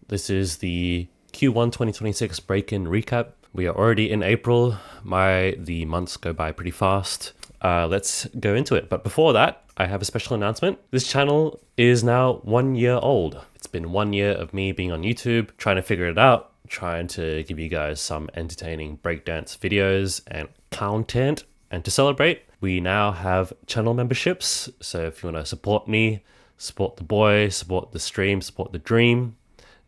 This is the Q1 2026 break-in recap. We are already in April. The months go by pretty fast. Let's go into it. But before that, I have a special announcement. This channel is now 1 year old. It's been 1 year of me being on YouTube, trying to figure it out, trying to give you guys some entertaining breakdance videos and content. And to celebrate, we now have channel memberships. So if you want to support me, support the boy, support the stream, support the dream,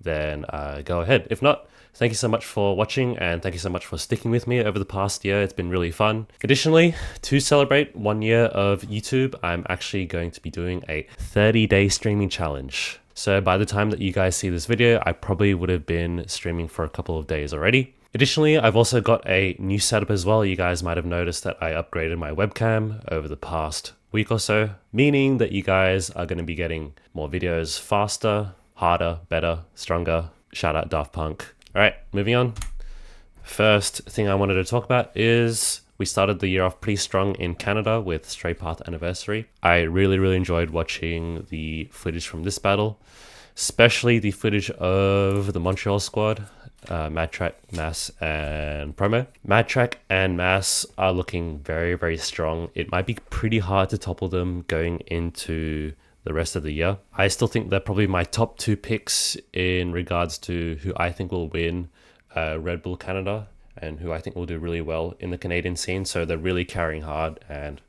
then go ahead. If not, thank you so much for watching and thank you so much for sticking with me over the past year. It's been really fun. Additionally, to celebrate 1 year of YouTube, I'm actually going to be doing a 30-day streaming challenge. So by the time that you guys see this video, I probably would have been streaming for a couple of days already. Additionally, I've also got a new setup as well. You guys might have noticed that I upgraded my webcam over the past week or so, meaning that you guys are going to be getting more videos faster, harder, better, stronger. Shout out Daft Punk. All right, moving on. First thing I wanted to talk about is we started the year off pretty strong in Canada with Stray Path Anniversary. I really enjoyed watching the footage from this battle, especially the footage of the Montreal squad, Madtrack, Mass, and Promo. Madtrack and Mass are looking very strong. It might be pretty hard to topple them going into the rest of the year. I still think they're probably my top two picks in regards to who I think will win Red Bull Canada and who I think will do really well in the Canadian scene. So they're really carrying hard and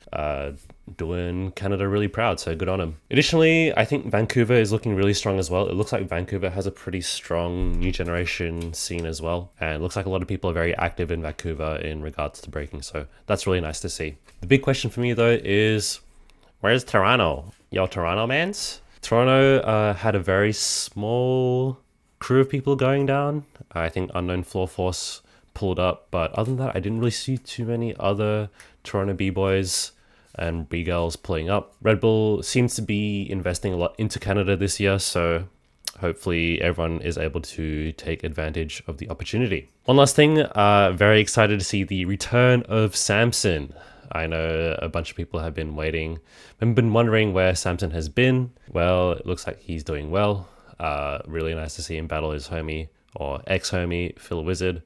doing Canada really proud. So good on them. Additionally, I think Vancouver is looking really strong as well. It looks like Vancouver has a pretty strong new generation scene as well. And it looks like a lot of people are very active in Vancouver in regards to breaking. So that's really nice to see. The big question for me though is, where's Toronto? Yo, Toronto mans? Toronto had a very small crew of people going down. I think Unknown Floor Force pulled up, but other than that, I didn't really see too many other Toronto B-boys and B-girls pulling up. Red Bull seems to be investing a lot into Canada this year, so hopefully everyone is able to take advantage of the opportunity. One last thing, very excited to see the return of Samson. I know a bunch of people have been waiting and been wondering where Samson has been. Well, it looks like he's doing well. Really nice to see him battle his homie or ex-homie, Phil Wizard,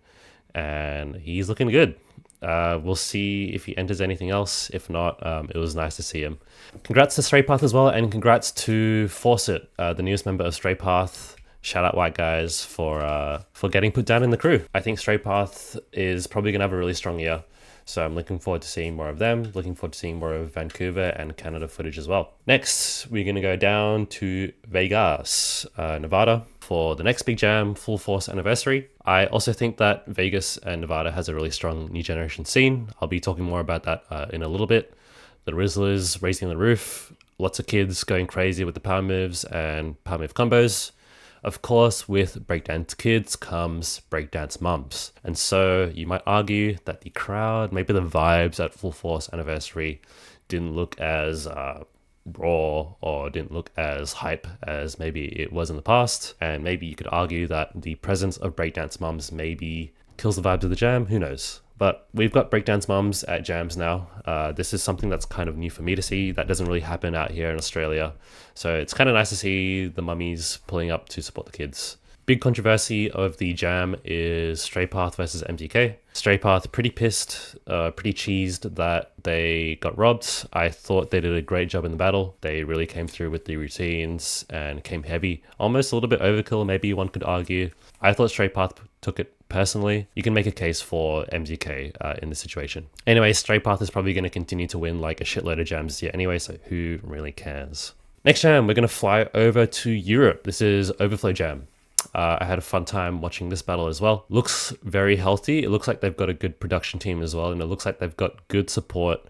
and he's looking good. We'll see if he enters anything else. If not, it was nice to see him. Congrats to Stray Path as well, and congrats to Fawcett, the newest member of Stray Path. Shout out white guys for getting put down in the crew. I think Stray Path is probably gonna have a really strong year. So I'm looking forward to seeing more of them, looking forward to seeing more of Vancouver and Canada footage as well. Next, we're going to go down to Vegas, Nevada for the next big jam, Full Force Anniversary. I also think that Vegas and Nevada has a really strong new generation scene. I'll be talking more about that in a little bit. The Rizzlers raising the roof, lots of kids going crazy with the power moves and power move combos. Of course, with breakdance kids comes breakdance mums. And so you might argue that the crowd, maybe the vibes at Full Force Anniversary didn't look as raw or didn't look as hype as maybe it was in the past. And maybe you could argue that the presence of breakdance mums maybe kills the vibes of the jam, who knows? But we've got breakdance mums at jams now. This is something that's kind of new for me to see. That doesn't really happen out here in Australia. So it's kind of nice to see the mummies pulling up to support the kids. Big controversy of the jam is Stray Path versus MTK. Stray Path pretty pissed, pretty cheesed that they got robbed. I thought they did a great job in the battle. They really came through with the routines and came heavy. Almost a little bit overkill, maybe one could argue. I thought Stray Path took it personally. You can make a case for MZK in this situation. Anyway, Stray Path is probably going to continue to win like a shitload of jams here anyway, so who really cares? Next jam, we're going to fly over to Europe. This is Overflow Jam. I had a fun time watching this battle as well. Looks very healthy. It looks like they've got a good production team as well, and it looks like they've got good support.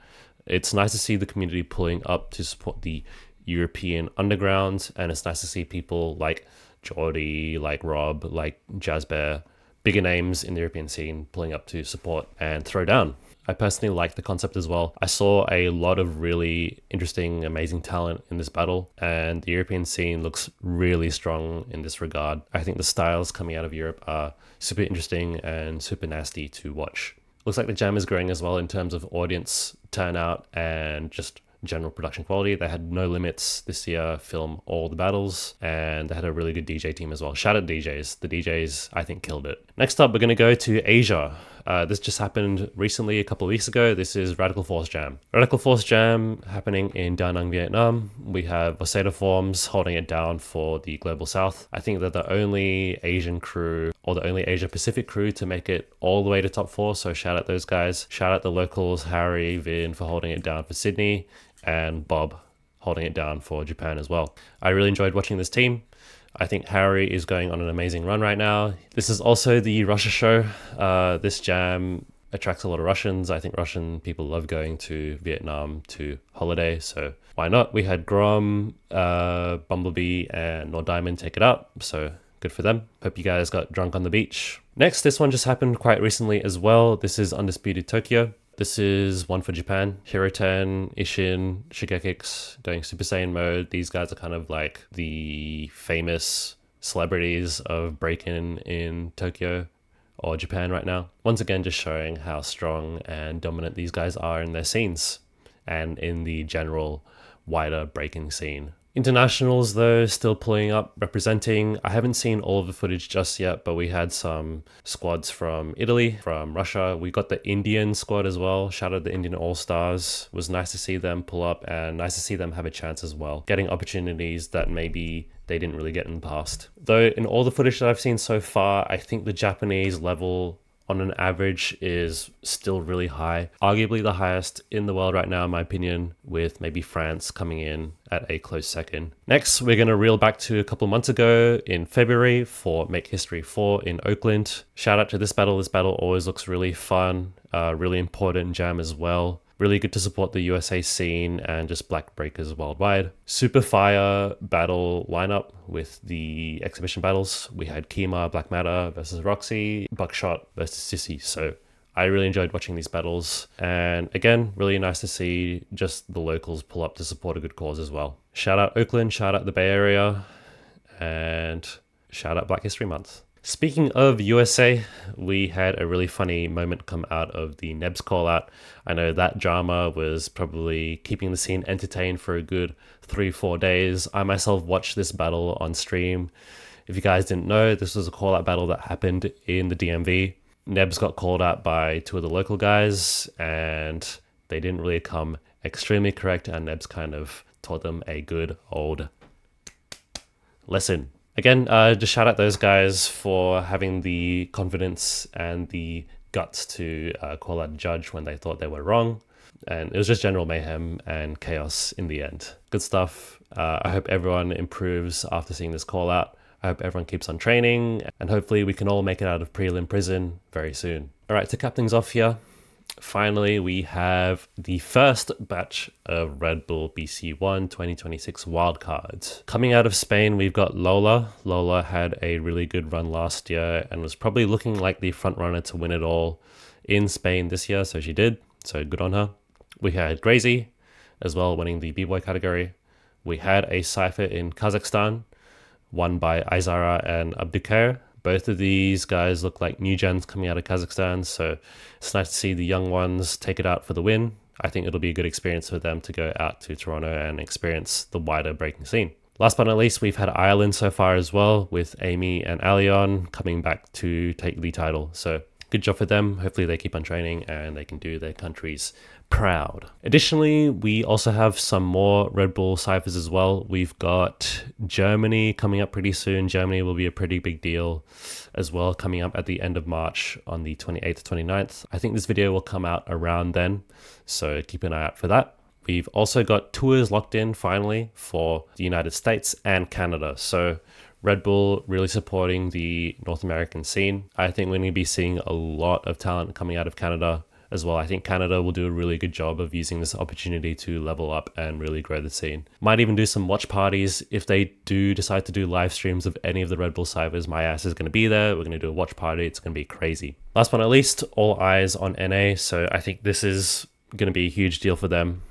It's nice to see the community pulling up to support the European underground, and it's nice to see people like Geordie, like Rob, like Jazzbear, bigger names in the European scene pulling up to support and throw down. I personally like the concept as well. I saw a lot of really interesting, amazing talent in this battle, and the European scene looks really strong in this regard. I think the styles coming out of Europe are super interesting and super nasty to watch. Looks like the jam is growing as well in terms of audience turnout and just general production quality. They had no limits this year, film all the battles, and they had a really good DJ team as well. Shout out DJs. The DJs, I think, killed it. Next up, we're going to go to Asia. This just happened recently, a couple of weeks ago. This is Radikal Forze Jam. Radikal Forze Jam happening in Da Nang, Vietnam. We have Osada Forms holding it down for the Global South. I think they're the only Asian crew, or the only Asia Pacific crew, to make it all the way to top 4. So shout out those guys. Shout out the locals, Harry, Vin, for holding it down for Sydney, and Bob holding it down for Japan as well. I really enjoyed watching this team. I think Harry is going on an amazing run right now. This is also the Russia show. This jam attracts a lot of Russians. I think Russian people love going to Vietnam to holiday, so why not? We had Grom, Bumblebee, and Nord Diamond take it up, so good for them. Hope you guys got drunk on the beach. Next, this one just happened quite recently as well. This is Undisputed Tokyo. This is one for Japan. Hiroten, Ishin, Shigekix going Super Saiyan mode. These guys are kind of like the famous celebrities of break-in in Tokyo or Japan right now. Once again, just showing how strong and dominant these guys are in their scenes and in the general wider breaking scene. Internationals, though, still pulling up, representing. I haven't seen all of the footage just yet, but we had some squads from Italy, from Russia. We got the Indian squad as well. Shout out the Indian All-Stars. It was nice to see them pull up and nice to see them have a chance as well, getting opportunities that maybe they didn't really get in the past. Though in all the footage that I've seen so far, I think the Japanese level on an average is still really high, arguably the highest in the world right now in my opinion, with maybe France coming in at a close second. Next, we're going to reel back to a couple of months ago in February for Make History 4 in Oakland. Shout out to this battle. This battle always looks really fun, really important jam as well. Really good to support the USA scene and just black breakers worldwide. Super fire battle lineup with the exhibition battles. We had Kima, Black Matter versus Roxy, Buckshot versus Sissy. So I really enjoyed watching these battles. And again, really nice to see just the locals pull up to support a good cause as well. Shout out Oakland, shout out the Bay Area, and shout out Black History Month. Speaking of USA, we had a really funny moment come out of the Nebz callout. I know that drama was probably keeping the scene entertained for a good 3-4 days. I myself watched this battle on stream. If you guys didn't know, this was a callout battle that happened in the DMV. Nebz got called out by 2 of the local guys, and they didn't really come extremely correct, and Nebz kind of taught them a good old lesson. Again, just shout out those guys for having the confidence and the guts to call out a judge when they thought they were wrong. And it was just general mayhem and chaos in the end. Good stuff. I hope everyone improves after seeing this call out. I hope everyone keeps on training, and hopefully we can all make it out of prelim prison very soon. All right, to cap things off here, finally, we have the first batch of Red Bull BC1 2026 wildcards. Coming out of Spain, we've got Lola. Lola had a really good run last year and was probably looking like the front runner to win it all in Spain this year, so she did. So good on her. We had Grazy as well, winning the B-boy category. We had a cypher in Kazakhstan, won by Aizara and Abdukar. Both of these guys look like new gens coming out of Kazakhstan, so it's nice to see the young ones take it out for the win. I think it'll be a good experience for them to go out to Toronto and experience the wider breaking scene. Last but not least, we've had Ireland so far as well, with Amy and Alion coming back to take the title. So good job for them. Hopefully they keep on training and they can do their countries proud. Additionally, we also have some more Red Bull ciphers as well. We've got Germany coming up pretty soon. Germany will be a pretty big deal as well, coming up at the end of March on the 28th to 29th. I think this video will come out around then, so keep an eye out for that. We've also got tours locked in finally for the United States and Canada. So Red Bull really supporting the North American scene. I think we're going to be seeing a lot of talent coming out of Canada as well. I think Canada will do a really good job of using this opportunity to level up and really grow the scene. Might even do some watch parties. If they do decide to do live streams of any of the Red Bull ciphers, my ass is going to be there. We're going to do a watch party. It's going to be crazy. Last but not least, all eyes on NA. So I think this is going to be a huge deal for them,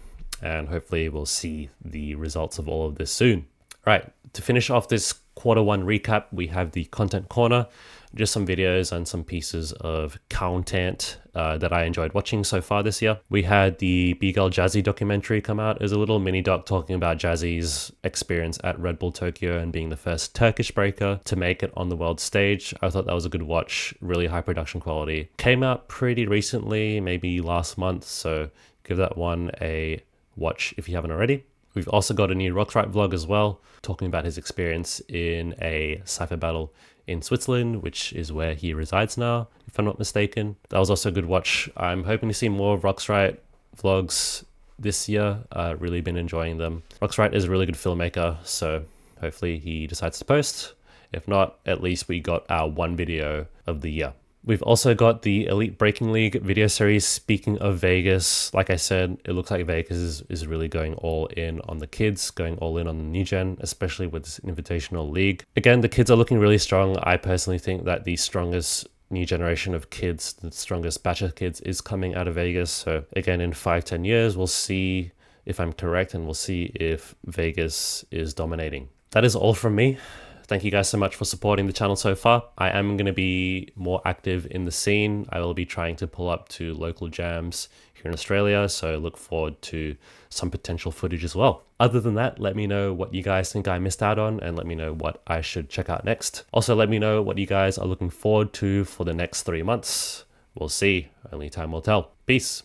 and hopefully we'll see the results of all of this soon. Right, to finish off this Q1 recap, we have the content corner, just some videos and some pieces of content that I enjoyed watching so far this year. We had the B-Girl Jazzy documentary come out. It was a little mini doc talking about Jazzy's experience at Red Bull Tokyo and being the first Turkish breaker to make it on the world stage. I thought that was a good watch, really high production quality. Came out pretty recently, maybe last month, so give that one a watch if you haven't already. We've also got a new Rockstrite vlog as well, talking about his experience in a cypher battle in Switzerland, which is where he resides now, if I'm not mistaken. That was also a good watch. I'm hoping to see more Rockstrite vlogs this year. Really been enjoying them. Rockstrite is a really good filmmaker, so hopefully he decides to post. If not, at least we got our one video of the year. We've also got the Elite Breaking League video series. Speaking of Vegas, like I said, it looks like Vegas is really going all in on the kids, going all in on the new gen, especially with this invitational league. Again, the kids are looking really strong. I personally think that the strongest new generation of kids, the strongest batch of kids is coming out of Vegas. So again, in 5-10 years, we'll see if I'm correct and we'll see if Vegas is dominating. That is all from me. Thank you guys so much for supporting the channel so far. I am going to be more active in the scene. I will be trying to pull up to local jams here in Australia, so look forward to some potential footage as well. Other than that, let me know what you guys think I missed out on and let me know what I should check out next. Also, let me know what you guys are looking forward to for the next 3 months. We'll see. Only time will tell. Peace.